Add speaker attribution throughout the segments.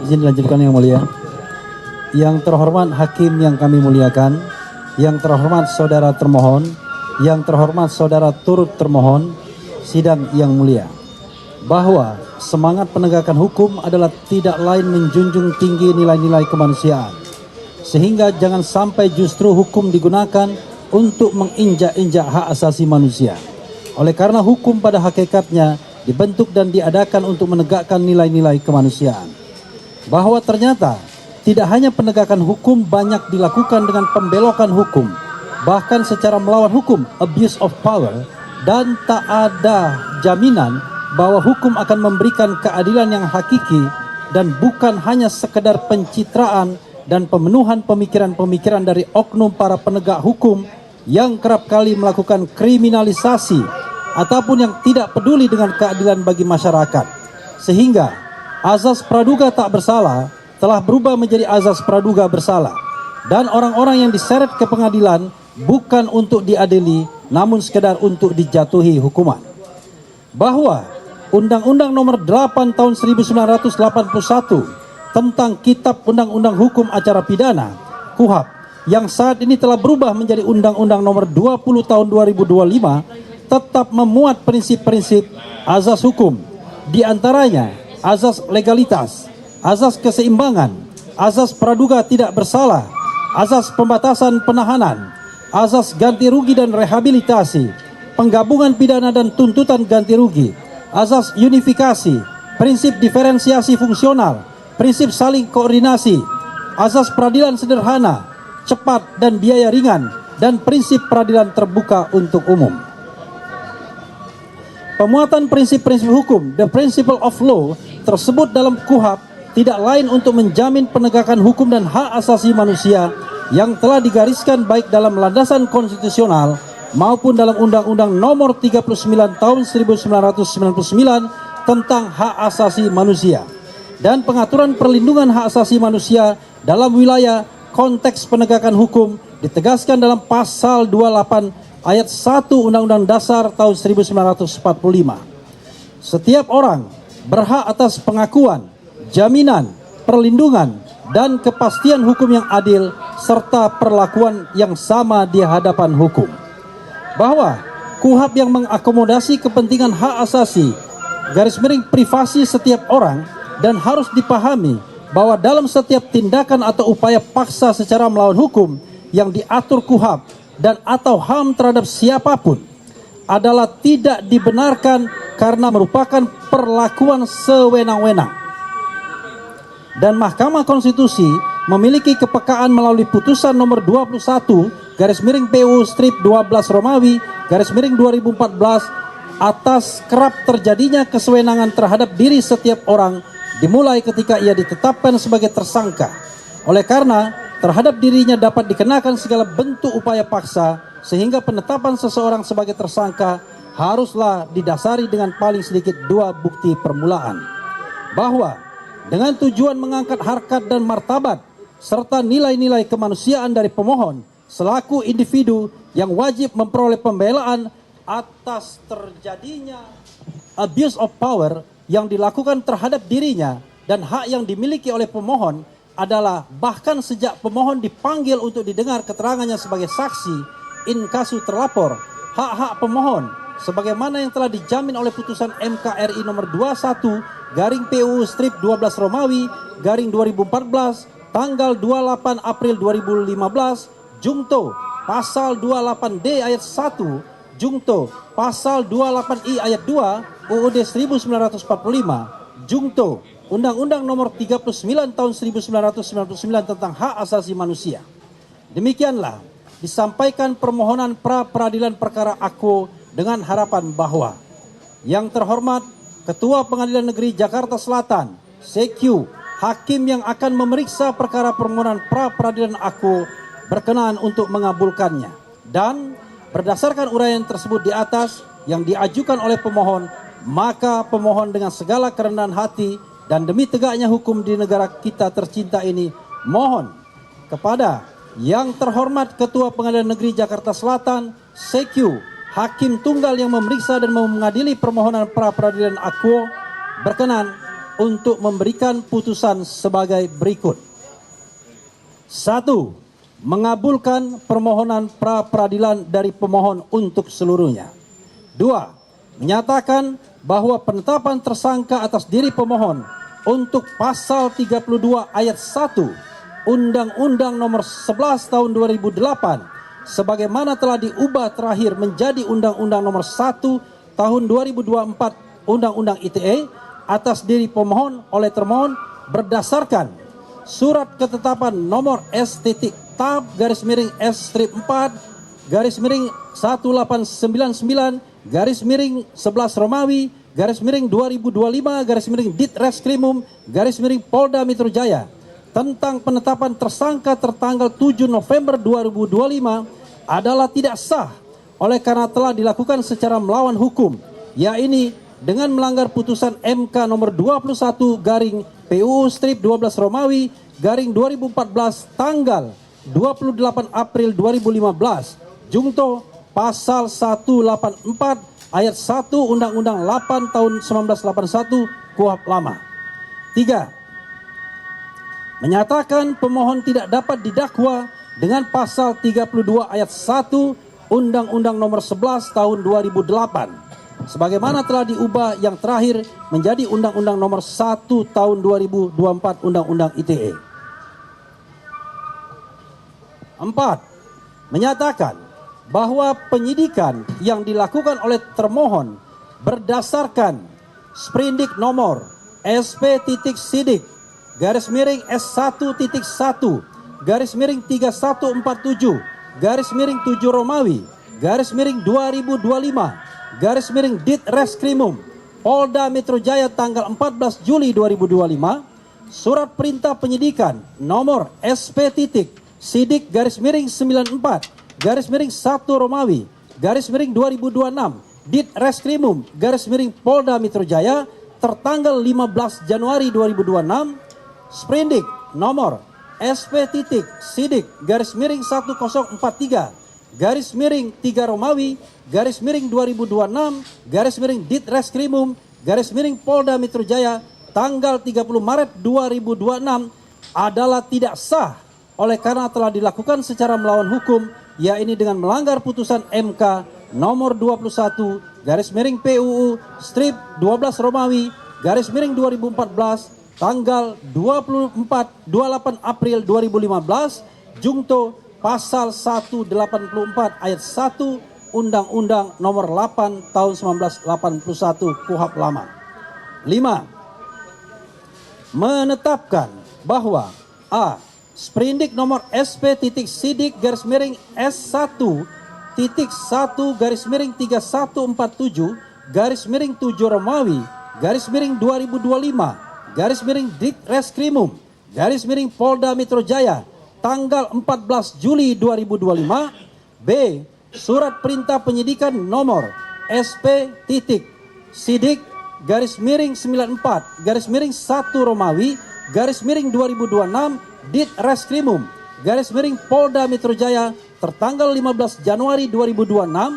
Speaker 1: Izin dilanjutkan yang mulia. Yang terhormat hakim yang kami muliakan, yang terhormat saudara termohon, yang terhormat saudara turut termohon, sidang yang mulia, bahwa semangat penegakan hukum adalah tidak lain menjunjung tinggi nilai-nilai kemanusiaan, sehingga jangan sampai justru hukum digunakan untuk menginjak-injak hak asasi manusia. Oleh karena hukum pada hakikatnya dibentuk dan diadakan untuk menegakkan nilai-nilai kemanusiaan. Bahwa ternyata tidak hanya penegakan hukum banyak dilakukan dengan pembelokan hukum, bahkan secara melawan hukum, abuse of power, dan tak ada jaminan bahwa hukum akan memberikan keadilan yang hakiki dan bukan hanya sekedar pencitraan dan pemenuhan pemikiran-pemikiran dari oknum para penegak hukum yang kerap kali melakukan kriminalisasi ataupun yang tidak peduli dengan keadilan bagi masyarakat, sehingga azas praduga tak bersalah telah berubah menjadi azas praduga bersalah, dan orang-orang yang diseret ke pengadilan bukan untuk diadili namun sekedar untuk dijatuhi hukuman. Bahwa Undang-Undang Nomor 8 Tahun 1981 tentang Kitab Undang-Undang Hukum Acara Pidana (KUHAP) yang saat ini telah berubah menjadi Undang-Undang Nomor 20 Tahun 2025 tetap memuat prinsip-prinsip azas hukum, di antaranya azas legalitas, azas keseimbangan, azas praduga tidak bersalah, azas pembatasan penahanan, azas ganti rugi dan rehabilitasi, penggabungan pidana dan tuntutan ganti rugi, azas unifikasi, prinsip diferensiasi fungsional, prinsip saling koordinasi, azas peradilan sederhana, cepat dan biaya ringan, dan prinsip peradilan terbuka untuk umum. Pemuatan prinsip-prinsip hukum, the principle of law, tersebut dalam KUHAP tidak lain untuk menjamin penegakan hukum dan hak asasi manusia yang telah digariskan baik dalam landasan konstitusional maupun dalam Undang-Undang Nomor 39 Tahun 1999 tentang hak asasi manusia, dan pengaturan perlindungan hak asasi manusia dalam wilayah konteks penegakan hukum ditegaskan dalam pasal 28 ayat 1 Undang-Undang Dasar tahun 1945. Setiap orang berhak atas pengakuan, jaminan, perlindungan, dan kepastian hukum yang adil serta perlakuan yang sama di hadapan hukum. Bahwa KUHAP yang mengakomodasi kepentingan hak asasi privasi setiap orang, dan harus dipahami bahwa dalam setiap tindakan atau upaya paksa secara melawan hukum yang diatur KUHAP dan atau HAM terhadap siapapun adalah tidak dibenarkan karena merupakan perlakuan sewenang-wenang. Dan Mahkamah Konstitusi memiliki kepekaan melalui putusan nomor 21 PU-12 atas kerap terjadinya kesewenangan terhadap diri setiap orang dimulai ketika ia ditetapkan sebagai tersangka. Oleh karena terhadap dirinya dapat dikenakan segala bentuk upaya paksa, sehingga penetapan seseorang sebagai tersangka haruslah didasari dengan paling sedikit 2 bukti permulaan. Bahwa dengan tujuan mengangkat harkat dan martabat serta nilai-nilai kemanusiaan dari pemohon selaku individu yang wajib memperoleh pembelaan atas terjadinya abuse of power yang dilakukan terhadap dirinya dan hak yang dimiliki oleh pemohon adalah bahkan sejak pemohon dipanggil untuk didengar keterangannya sebagai saksi in kasu terlapor, hak-hak pemohon sebagaimana yang telah dijamin oleh putusan MKRI nomor 21/PU-12 tanggal 28 April 2015 Jungto pasal 28D ayat 1 Jungto pasal 28I ayat 2 UUD 1945 Jungto Undang-Undang Nomor 39 Tahun 1999 tentang hak asasi manusia. Demikianlah disampaikan permohonan pra peradilan perkara AKO dengan harapan bahwa yang terhormat Ketua Pengadilan Negeri Jakarta Selatan, CQ, hakim yang akan memeriksa perkara permohonan pra peradilan AKO berkenan untuk mengabulkannya, dan berdasarkan uraian tersebut di atas yang diajukan oleh pemohon, maka pemohon dengan segala kerendahan hati dan demi tegaknya hukum di negara kita tercinta ini mohon kepada yang terhormat Ketua Pengadilan Negeri Jakarta Selatan, CQ, hakim tunggal yang memeriksa dan mengadili permohonan pra peradilan AKO berkenan untuk memberikan putusan sebagai berikut. 1. Mengabulkan permohonan pra-peradilan dari pemohon untuk seluruhnya. 2. Menyatakan bahwa penetapan tersangka atas diri pemohon untuk pasal 32 ayat 1 Undang-Undang nomor 11 tahun 2008 sebagaimana telah diubah terakhir menjadi Undang-Undang nomor 1 tahun 2024 Undang-Undang ITE atas diri pemohon oleh termohon berdasarkan surat ketetapan nomor S.TAB/1899/11 Romawi /2025 Ditreskrimum Polda Metro Jaya tentang penetapan tersangka tertanggal 7 November 2025 adalah tidak sah oleh karena telah dilakukan secara melawan hukum, yakni dengan melanggar putusan MK nomor 21/PUU/12 Romawi /2014 tanggal 28 April 2015 Jungto pasal 184 ayat 1 Undang-Undang 8 tahun 1981 KUHP lama. 3. Menyatakan pemohon tidak dapat didakwa dengan pasal 32 ayat 1 Undang-Undang nomor 11 tahun 2008 sebagaimana telah diubah yang terakhir menjadi Undang-Undang nomor 1 tahun 2024 Undang-Undang ITE. 4. Menyatakan bahwa penyidikan yang dilakukan oleh termohon berdasarkan sprindik nomor SP.Sidik S1.1/3147/7 Romawi /2025 Ditreskrimum Polda Metro Jaya tanggal 14 Juli 2025, surat perintah penyidikan nomor SP.Sidik/94/1 Romawi /2026 Ditreskrimum Polda Metro Jaya tertanggal 15 Januari 2026, sprindik nomor SP.Sidik/1043/3 Romawi /2026 Ditreskrimum Polda Metro Jaya tanggal 30 Maret 2026 adalah tidak sah oleh karena telah dilakukan secara melawan hukum, yakni dengan melanggar putusan MK nomor 21/PUU/12 Romawi /2014 tanggal 28 April 2015 Jungto pasal 184 ayat 1 Undang-Undang nomor 8 tahun 1981 KUHP lama. 5. Menetapkan bahwa A. Sprindik nomor SP.Sidik/S1.1/3147/7 Romawi /2025 Ditreskrimum Polda Metro Jaya tanggal 14 Juli 2025. B. Surat perintah penyidikan nomor SP.Sidik/94/1 Romawi /2026 Ditreskrimum Polda Metro Jaya tertanggal 15 Januari 2026.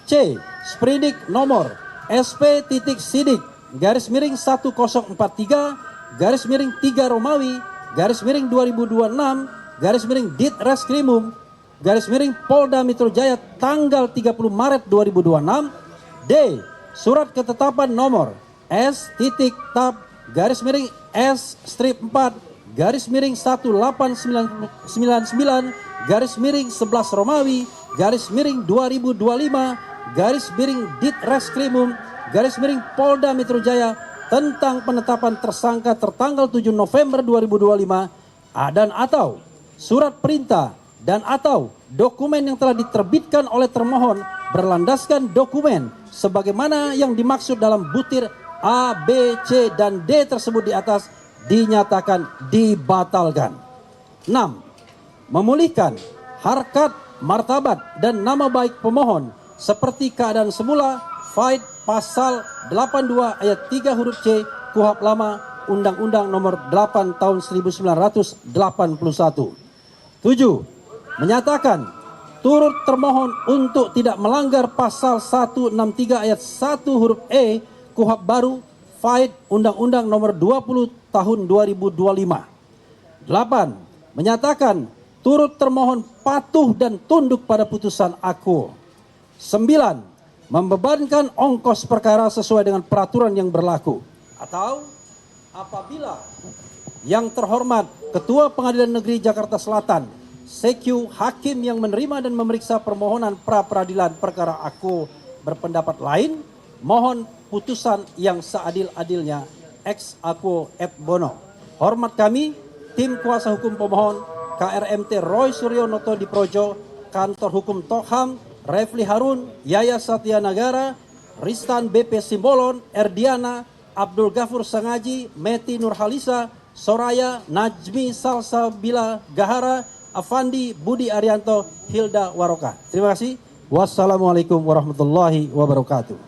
Speaker 1: C. Sprindik nomor SP.Sidik/1043/3 Romawi /2026 Ditreskrimum Polda Metro Jaya tanggal 30 Maret 2026. D. Surat ketetapan nomor S.S/S/1899/11 Romawi /2025 Ditreskrimum Polda Metro Jaya tentang penetapan tersangka tertanggal 7 November 2025 dan atau surat perintah dan atau dokumen yang telah diterbitkan oleh termohon berlandaskan dokumen sebagaimana yang dimaksud dalam butir A, B, C, dan D tersebut di atas dinyatakan dibatalkan. 6. Memulihkan harkat, martabat, dan nama baik pemohon seperti keadaan semula Faid pasal 82 ayat 3 huruf C KUHP lama Undang-Undang nomor 8 tahun 1981. 7. Menyatakan turut termohon untuk tidak melanggar pasal 163 ayat 1 huruf E KUHP baru Faid Undang-Undang Nomor 20 Tahun 2025. 8. Menyatakan turut termohon patuh dan tunduk pada putusan aku. 9. Membebankan ongkos perkara sesuai dengan peraturan yang berlaku. Atau apabila yang terhormat Ketua Pengadilan Negeri Jakarta Selatan, CQ hakim yang menerima dan memeriksa permohonan pra-peradilan perkara aku berpendapat lain, mohon putusan yang seadil-adilnya ex aequo et bono. Hormat kami, tim kuasa hukum pemohon, KRMT Roy Suryonoto Diprojo, Kantor Hukum Tokham, Refli Harun, Yaya Satya Nagara, Ristan BP Simbolon, Erdiana, Abdul Ghafur Sangaji, Meti Nurhalisa, Soraya, Najmi Salsabila Gahara, Afandi Budi Arianto, Hilda Waroka. Terima kasih. Wassalamualaikum warahmatullahi wabarakatuh.